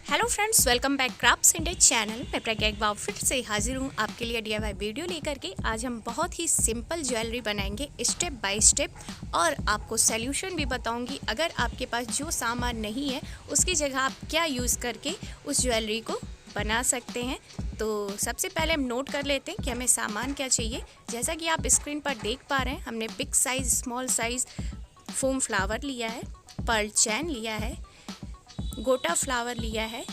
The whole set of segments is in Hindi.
Hello friends, welcome back crafts India channel. मैं प्रज्ञा एक बार फिर से हाजिर हूँ आपके लिए DIY वीडियो लेकर के। आज हम बहुत ही सिंपल ज्वेलरी बनाएंगे स्टेप बाय स्टेप, और आपको सॉल्यूशन भी बताऊंगी। अगर आपके पास जो सामान नहीं है उसकी जगह आप क्या यूज़ करके उस ज्वेलरी को बना सकते हैं। तो सबसे पहले हम नोट कर लेते हैं कि हमें सामान क्या चाहिए। जैसा कि आप स्क्रीन पर देख पा रहे हैं, हमने big size, small size foam flower लिया है, पर्ल चैन लिया है, गोटा फ्लावर लिया है,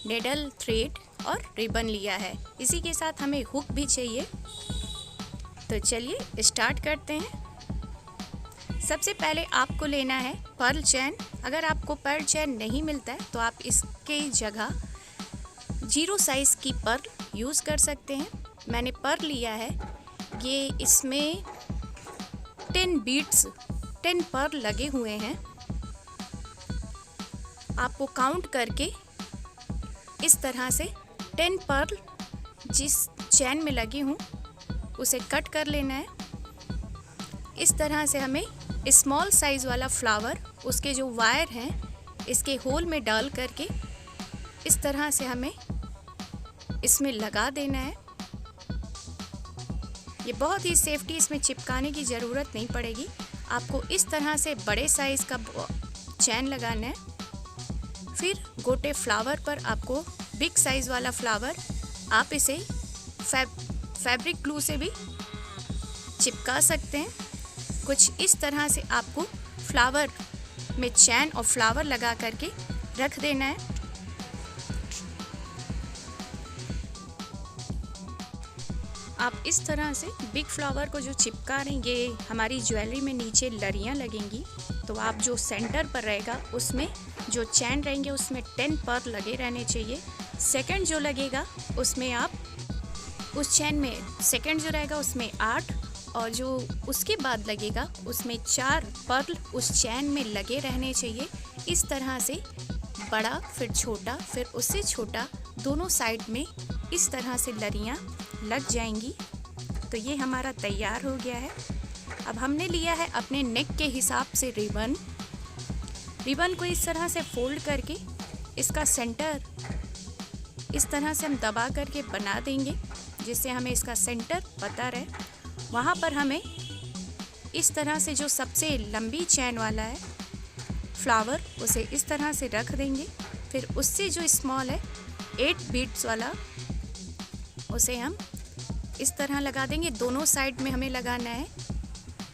नेडल थ्रेड और रिबन लिया है। इसी के साथ हमें हुक भी चाहिए। तो चलिए स्टार्ट करते हैं। सबसे पहले आपको लेना है पर्ल चैन। अगर आपको पर्ल चैन नहीं मिलता है तो आप इसके जगह 0 साइज़ की पर्ल यूज़ कर सकते हैं। मैंने पर्ल लिया है, ये इसमें 10 पर्ल लगे हुए हैं। आपको काउंट करके इस तरह से 10 पर्ल जिस चैन में लगी हूँ उसे कट कर लेना है। इस तरह से हमें स्मॉल साइज़ वाला फ्लावर, उसके जो वायर हैं इसके होल में डाल करके इस तरह से हमें इसमें लगा देना है। ये बहुत ही सेफ्टी, इसमें चिपकाने की ज़रूरत नहीं पड़ेगी। आपको इस तरह से बड़े साइज़ का चैन लगाना है। फिर गोटे फ्लावर पर आपको बिग साइज़ वाला फ्लावर, आप इसे फैब्रिक ग्लू से भी चिपका सकते हैं। कुछ इस तरह से आपको फ्लावर में चैन और फ्लावर लगा करके रख देना है। आप इस तरह से बिग फ्लावर को जो चिपका रहे हैं, ये हमारी ज्वेलरी में नीचे लड़ियाँ लगेंगी। तो आप जो सेंटर पर रहेगा उसमें जो चैन रहेंगे उसमें 10 पर्ल लगे रहने चाहिए। सेकंड जो लगेगा उसमें आप उस चैन में सेकंड जो रहेगा उसमें 8, और जो उसके बाद लगेगा उसमें 4 पर्ल उस चैन में लगे रहने चाहिए। इस तरह से बड़ा, फिर छोटा, फिर उससे छोटा, दोनों साइड में इस तरह से लड़ियाँ लग जाएंगी। तो ये हमारा तैयार हो गया है। अब हमने लिया है अपने नेक के हिसाब से रिबन को इस तरह से फोल्ड करके इसका सेंटर इस तरह से हम दबा करके बना देंगे, जिससे हमें इसका सेंटर पता रहे। वहाँ पर हमें इस तरह से जो सबसे लंबी चैन वाला है फ्लावर, उसे इस तरह से रख देंगे। फिर उससे जो स्मॉल है 8 बीट्स वाला, उसे हम इस तरह लगा देंगे। दोनों साइड में हमें लगाना है,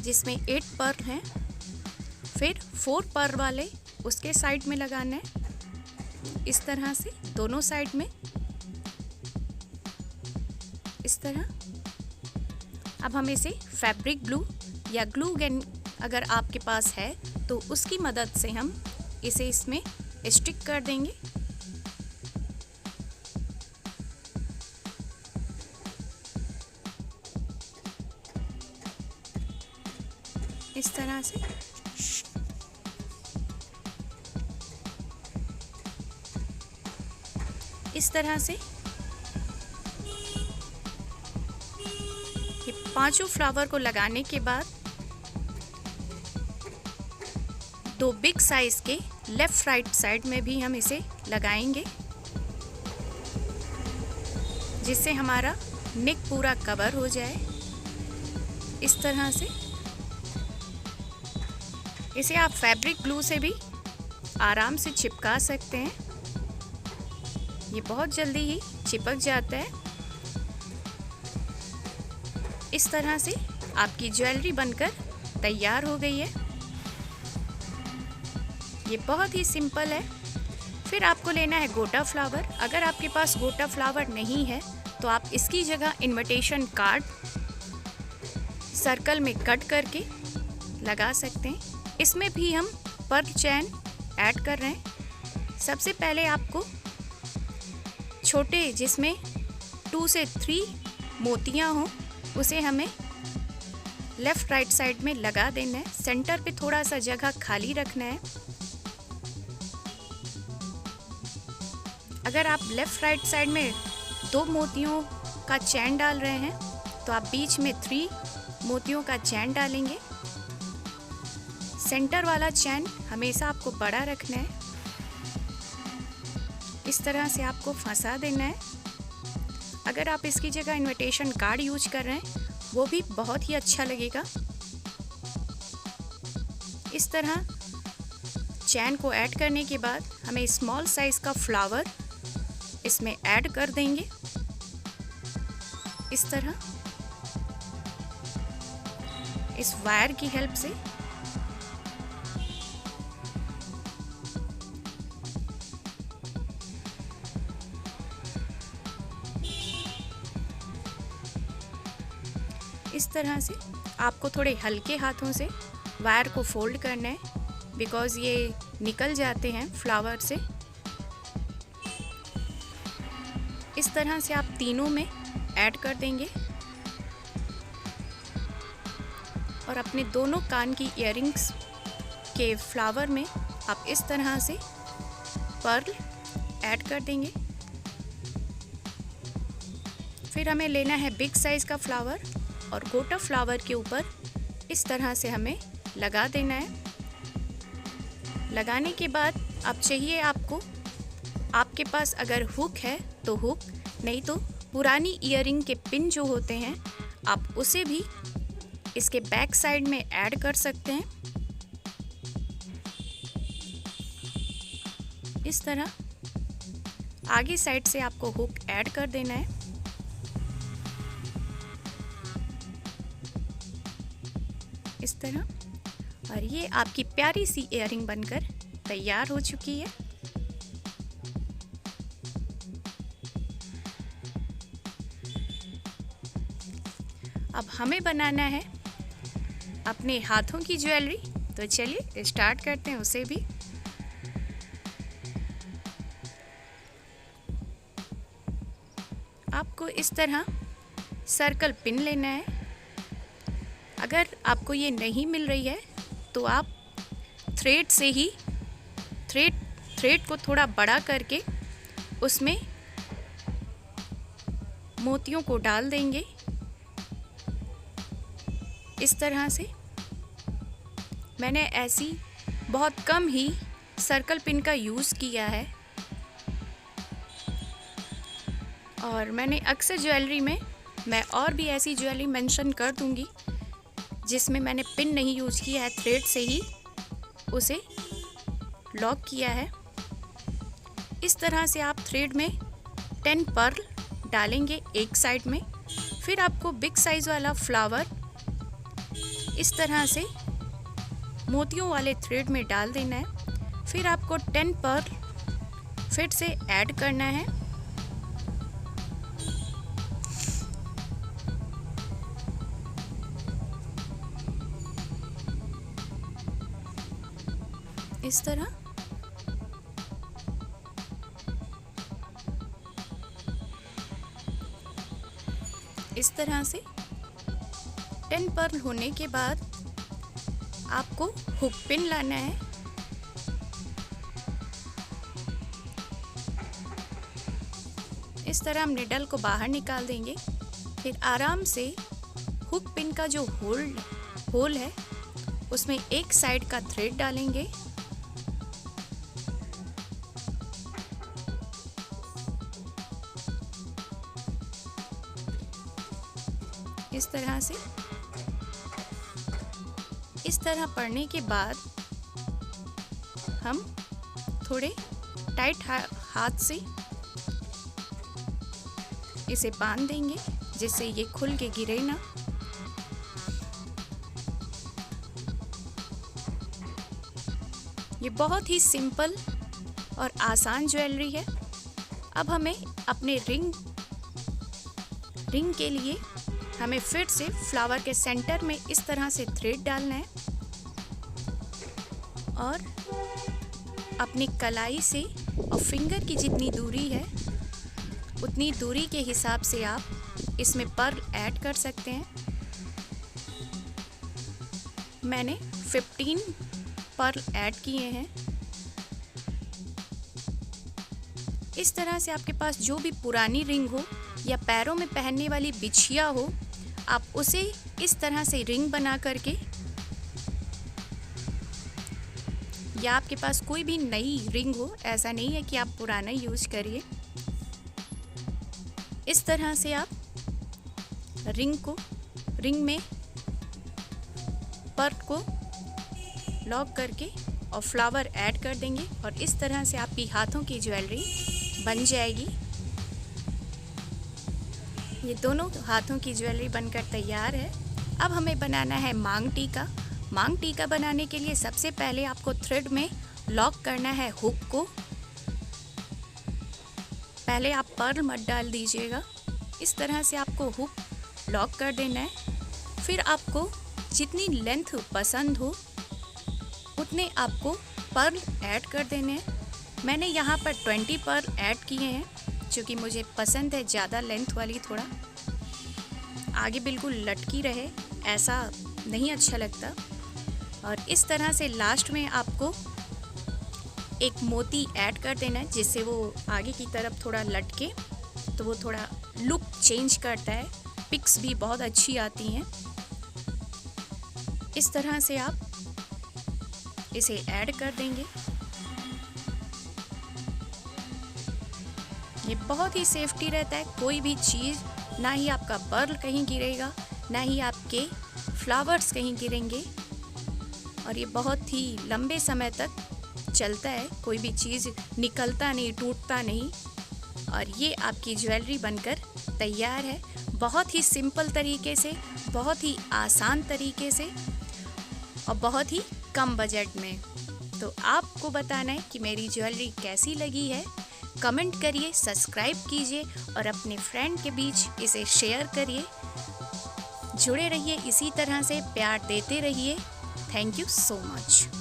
जिसमें 8 पर्ल हैं। फिर 4 पर्ल वाले उसके साइड में लगाना है, इस तरह से दोनों साइड में, इस तरह। अब हम इसे फैब्रिक ग्लू या ग्लू गन अगर आपके पास है तो उसकी मदद से हम इसे इसमें स्टिक कर देंगे। इस तरह से इस तरह से ये 5 फ्लावर को लगाने के बाद 2 बिग साइज के लेफ्ट राइट साइड में भी हम इसे लगाएंगे, जिससे हमारा नेक पूरा कवर हो जाए। इस तरह से इसे आप फैब्रिक ग्लू से भी आराम से चिपका सकते हैं। ये बहुत जल्दी ही चिपक जाता है। इस तरह से आपकी ज्वेलरी बनकर तैयार हो गई है। ये बहुत ही सिंपल है। फिर आपको लेना है गोटा फ्लावर। अगर आपके पास गोटा फ्लावर नहीं है तो आप इसकी जगह इनविटेशन कार्ड सर्कल में कट करके लगा सकते हैं। इसमें भी हम पर्ल चैन ऐड कर रहे हैं। सबसे पहले आपको छोटे, जिसमें 2 से 3 मोतियां हों, उसे हमें लेफ़्ट राइट साइड में लगा देना है। सेंटर पे थोड़ा सा जगह खाली रखना है। अगर आप लेफ़्ट राइट साइड में 2 मोतियों का चैन डाल रहे हैं तो आप बीच में 3 मोतियों का चैन डालेंगे। सेंटर वाला चैन हमेशा आपको बड़ा रखना है। इस तरह से आपको फंसा देना है। अगर आप इसकी जगह इनविटेशन कार्ड यूज कर रहे हैं वो भी बहुत ही अच्छा लगेगा। इस तरह चैन को ऐड करने के बाद हमें स्मॉल साइज का फ्लावर इसमें ऐड कर देंगे। इस तरह इस वायर की हेल्प से इस तरह से आपको थोड़े हल्के हाथों से वायर को फोल्ड करना है, बिकॉज़ ये निकल जाते हैं फ्लावर से। इस तरह से आप तीनों में ऐड कर देंगे और अपने दोनों कान की इयररिंग्स के फ्लावर में आप इस तरह से पर्ल ऐड कर देंगे। फिर हमें लेना है बिग साइज का फ्लावर और गोटा फ्लावर के ऊपर इस तरह से हमें लगा देना है। लगाने के बाद अब चाहिए आपको, आपके पास अगर हुक है तो हुक, नहीं तो पुरानी इयररिंग के पिन जो होते हैं आप उसे भी इसके बैक साइड में ऐड कर सकते हैं। इस तरह आगे साइड से आपको हुक ऐड कर देना है। इस तरह, और ये आपकी प्यारी सी इयररिंग बनकर तैयार हो चुकी है। अब हमें बनाना है अपने हाथों की ज्वेलरी, तो चलिए स्टार्ट करते हैं उसे भी। आपको इस तरह सर्कल पिन लेना है। अगर आपको ये नहीं मिल रही है तो आप थ्रेड से ही थ्रेड को थोड़ा बड़ा करके उसमें मोतियों को डाल देंगे। इस तरह से मैंने ऐसी बहुत कम ही सर्कल पिन का यूज़ किया है, और मैंने अक्सर ज्वेलरी में मैं और भी ऐसी ज्वेलरी मेंशन कर दूंगी जिसमें मैंने पिन नहीं यूज़ किया है, थ्रेड से ही उसे लॉक किया है। इस तरह से आप थ्रेड में 10 पर्ल डालेंगे एक साइड में। फिर आपको बिग साइज़ वाला फ्लावर इस तरह से मोतियों वाले थ्रेड में डाल देना है। फिर आपको 10 पर्ल फिर से ऐड करना है। इस तरह से 10 पर्ल होने के बाद आपको हुक पिन लाना है। इस तरह हम निडल को बाहर निकाल देंगे। फिर आराम से हुक पिन का जो होल है उसमें एक साइड का थ्रेड डालेंगे। इस तरह से, इस तरह पड़ने के बाद हम थोड़े टाइट हाथ से इसे बांध देंगे जिससे ये खुल के गिरे ना। ये बहुत ही सिंपल और आसान ज्वेलरी है। अब हमें अपने रिंग के लिए हमें फिर से फ्लावर के सेंटर में इस तरह से थ्रेड डालना है और अपनी कलाई से और फिंगर की जितनी दूरी है उतनी दूरी के हिसाब से आप इसमें पर्ल ऐड कर सकते हैं। मैंने 15 पर्ल ऐड किए हैं। इस तरह से आपके पास जो भी पुरानी रिंग हो या पैरों में पहनने वाली बिछिया हो, आप उसे इस तरह से रिंग बना करके या आपके पास कोई भी नई रिंग हो, ऐसा नहीं है कि आप पुराना यूज करिए। इस तरह से आप रिंग में पर्ल को लॉक करके और फ्लावर ऐड कर देंगे और इस तरह से आपकी हाथों की ज्वेलरी बन जाएगी। ये दोनों हाथों की ज्वेलरी बनकर तैयार है। अब हमें बनाना है मांग टीका। मांग टीका बनाने के लिए सबसे पहले आपको थ्रेड में लॉक करना है हुक को। पहले आप पर्ल मत डाल दीजिएगा, इस तरह से आपको हुक लॉक कर देना है। फिर आपको जितनी लेंथ पसंद हो उतने आपको पर्ल ऐड कर देने हैं। मैंने यहाँ पर 20 पर्ल ऐड किए हैं, क्योंकि मुझे पसंद है ज़्यादा लेंथ वाली। थोड़ा आगे बिल्कुल लटकी रहे, ऐसा नहीं अच्छा लगता। और इस तरह से लास्ट में आपको एक मोती ऐड कर देना है, जिससे वो आगे की तरफ थोड़ा लटके, तो वो थोड़ा लुक चेंज करता है। पिक्स भी बहुत अच्छी आती हैं। इस तरह से आप इसे ऐड कर देंगे। ये बहुत ही सेफ्टी रहता है, कोई भी चीज़, ना ही आपका पर्ल कहीं गिरेगा, ना ही आपके फ्लावर्स कहीं गिरेंगे। और ये बहुत ही लंबे समय तक चलता है, कोई भी चीज़ निकलता नहीं, टूटता नहीं। और ये आपकी ज्वेलरी बनकर तैयार है, बहुत ही सिंपल तरीके से, बहुत ही आसान तरीके से और बहुत ही कम बजट में। तो आपको बताना है कि मेरी ज्वेलरी कैसी लगी है। कमेंट करिए, सब्सक्राइब कीजिए और अपने फ्रेंड के बीच इसे शेयर करिए। जुड़े रहिए, इसी तरह से प्यार देते रहिए। Thank you so much.